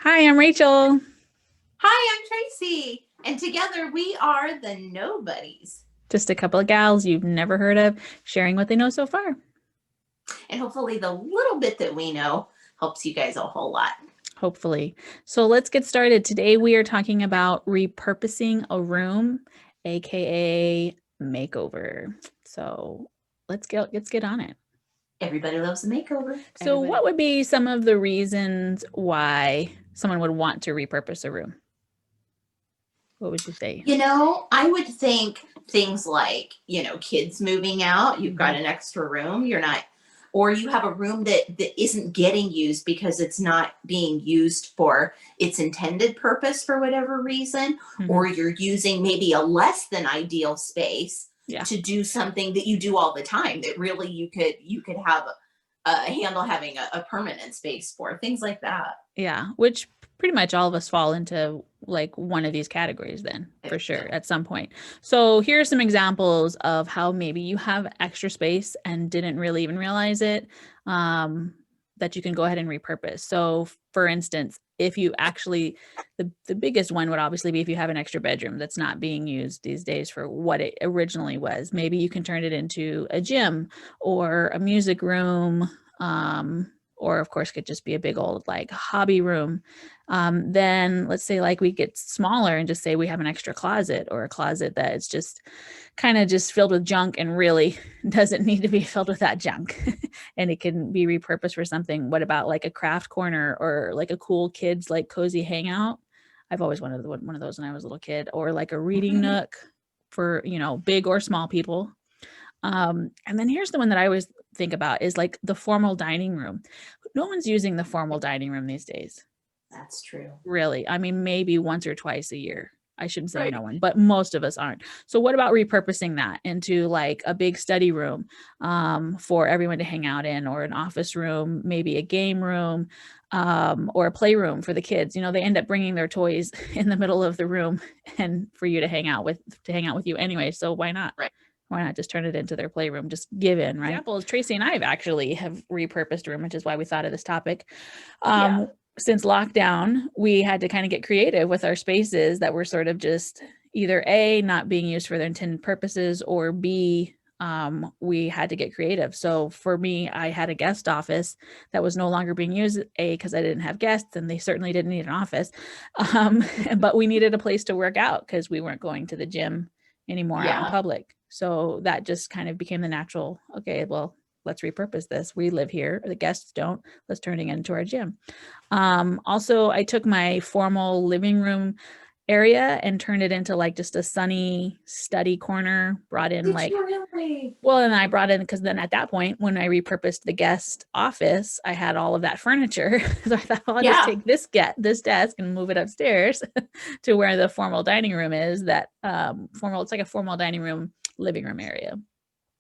Hi, I'm Rachel. Hi, I'm Tracy, and together we are the Nobodies. Just a couple of gals you've never heard of sharing what they know so far. And hopefully, the little bit that we know helps you guys a whole lot. Hopefully. So let's get started. Today we are talking about repurposing a room, aka makeover. So let's get on it. Everybody loves a makeover. So what would be some of the reasons why someone would want to repurpose a room? What would you say? I would think things like, kids moving out, you've got an extra room, you're not, or you have a room that isn't getting used because it's not being used for its intended purpose for whatever reason, Mhm. or you're using maybe a less than ideal space Yeah. to do something that you do all the time that really you could have handle having a permanent space for things like that. Yeah, which pretty much all of us fall into like one of these categories then, for sure, at some point. So here are some examples of how maybe you have extra space and didn't really even realize it, that you can go ahead and repurpose. So for instance, if you actually, the biggest one would obviously be if you have an extra bedroom that's not being used these days for what it originally was. Maybe you can turn it into a gym or a music room, or of course could just be a big old like hobby room. Then let's say like we get smaller and just say we have an extra closet or a closet that is just kind of just filled with junk and really doesn't need to be filled with that junk and it can be repurposed for something. What about like a craft corner or like a cool kids like cozy hangout? I've always wanted one of those when I was a little kid, or like a reading nook for, big or small people. And then here's the one that I always think about is like the formal dining room. No one's using the formal dining room these days. That's true. Really. I mean, maybe once or twice a year. I shouldn't say no Right. one, but most of us aren't. So what about repurposing that into like a big study room, for everyone to hang out in, or an office room, maybe a game room, or a playroom for the kids. They end up bringing their toys in the middle of the room and for you to hang out with you anyway. So why not? Right. Why not just turn it into their playroom? Just give in, right? Example is Tracy and I have repurposed a room, which is why we thought of this topic. Yeah. Since lockdown, we had to kind of get creative with our spaces that were sort of just either A, not being used for their intended purposes, or B, we had to get creative. So for me, I had a guest office that was no longer being used, A, because I didn't have guests and they certainly didn't need an office. But we needed a place to work out because we weren't going to the gym anymore out in Yeah. public. So that just kind of became the natural, okay, well, let's repurpose this. We live here, the guests don't. Let's turn it into our gym. Also, I took my formal living room area and turned it into like just a sunny study corner, brought in Did like, you really? well, and I brought in, because then at that point, when I repurposed the guest office, I had all of that furniture. So I thought, well, I'll just Yeah. take this desk and move it upstairs to where the formal dining room is. That it's like a formal dining room, living room area,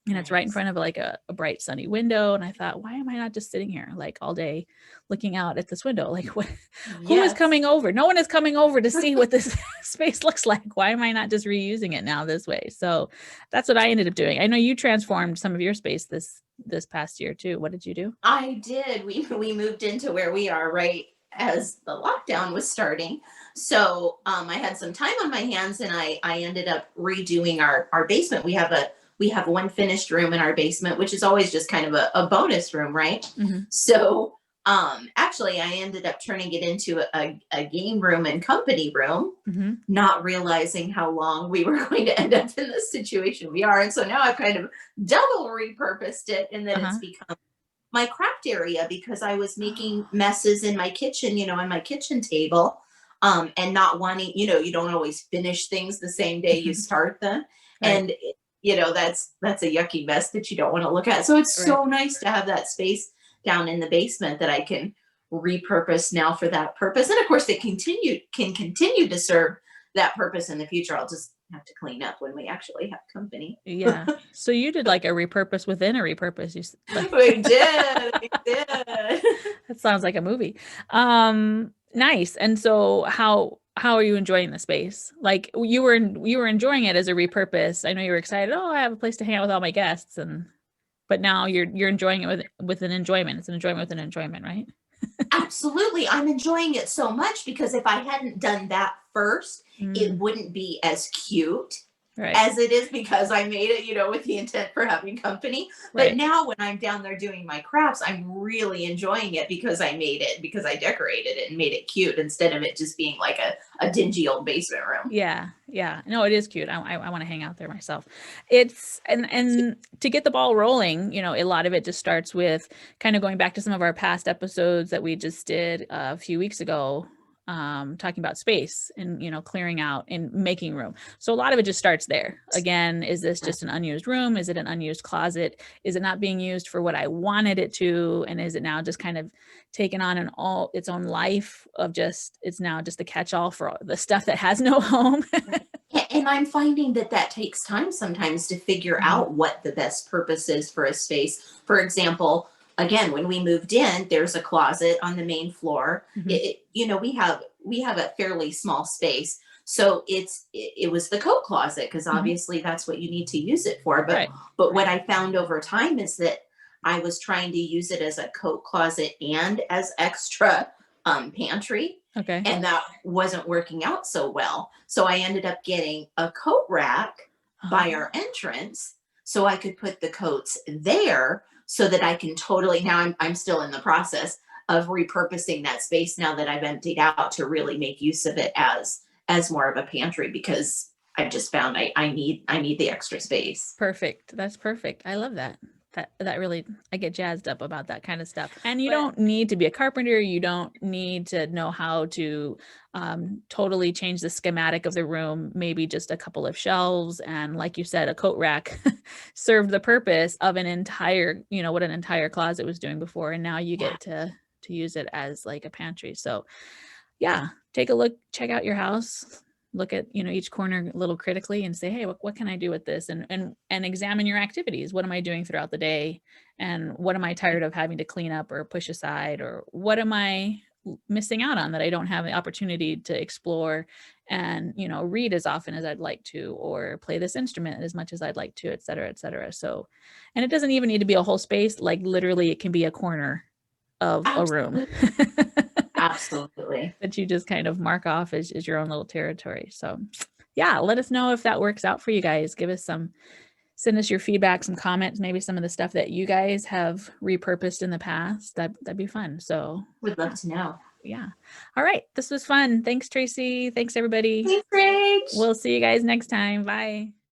and it's right in Nice. front of like a bright sunny window. And I thought, why am I not just sitting here like all day looking out at this window? Like, who is Yes. coming over? No one is coming over to see what this space looks like. Why am I not just reusing it now this way? So that's what I ended up doing. I know you transformed some of your space this past year too. What did you do? I did. We moved into where we are right as the lockdown was starting. So I had some time on my hands, and I ended up redoing our basement. We have one finished room in our basement, which is always just kind of a bonus room, right? Mm-hmm. So actually I ended up turning it into a game room and company room, Mm-hmm. not realizing how long we were going to end up in this situation we are. And so now I've kind of double repurposed it, and that it's Uh-huh. become my craft area because I was making messes in my kitchen, on my kitchen table, and not wanting, you don't always finish things the same day you start them. Right. And, that's a yucky mess that you don't want to look at. So it's Right. so nice to have that space down in the basement that I can repurpose now for that purpose. And of course, it can continue to serve that purpose in the future. I'll just have to clean up when we actually have company. Yeah. So you did like a repurpose within a repurpose. Like We did. We did. that sounds like a movie. Nice. And so how are you enjoying the space? Like you were enjoying it as a repurpose. I know you were excited. Oh, I have a place to hang out with all my guests, and but now you're enjoying it with an enjoyment. It's an enjoyment with an enjoyment, right? Absolutely. I'm enjoying it so much because if I hadn't done that first, it Mm, wouldn't be as cute right. as it is because I made it, with the intent for having company. But Right. now when I'm down there doing my crafts, I'm really enjoying it because I made it, because I decorated it and made it cute instead of it just being like a dingy old basement room. Yeah, yeah. No, it is cute. I want to hang out there myself. It's and to get the ball rolling, a lot of it just starts with kind of going back to some of our past episodes that we just did a few weeks ago, talking about space and clearing out and making room. So a lot of it just starts there. Again, is this just an unused room? Is it an unused closet? Is it not being used for what I wanted it to? And is it now just kind of taken on its own life of just it's now just a catch-all for all the stuff that has no home. And I'm finding that that takes time sometimes to figure Mhm. out what the best purpose is for a space. For example, again, when we moved in, there's a closet on the main floor. Mhm. We have a fairly small space, so it was the coat closet because Mhm. obviously that's what you need to use it for. But Right. but what I found over time is that I was trying to use it as a coat closet and as extra pantry, Okay. and that wasn't working out so well. So I ended up getting a coat rack by Oh, our entrance so I could put the coats there so that I can totally now I'm still in the process of repurposing that space now that I've emptied out to really make use of it as more of a pantry because I've just found I need the extra space. perfect. That's perfect. I love that. That really I get jazzed up about that kind of stuff. And you But don't need to be a carpenter. You don't need to know how to totally change the schematic of the room. Maybe just a couple of shelves and, like you said, a coat rack served the purpose of an entire, what an entire closet was doing before, and now you yeah, get to use it as like a pantry. So yeah, take a look, check out your house, look at, each corner a little critically and say, hey, what can I do with this? And examine your activities. What am I doing throughout the day? And what am I tired of having to clean up or push aside? Or what am I missing out on that I don't have the opportunity to explore and, read as often as I'd like to, or play this instrument as much as I'd like to, et cetera, et cetera. So, and it doesn't even need to be a whole space. Like literally it can be a corner of a room. absolutely, absolutely. That you just kind of mark off as your own little territory. So yeah, let us know if that works out for you guys. Send us your feedback, some comments, maybe some of the stuff that you guys have repurposed in the past. That'd be fun. So Would love yeah, to know. yeah. All right. This was fun. Thanks, Tracy. Thanks, everybody. Thanks, Rach. We'll see you guys next time. Bye.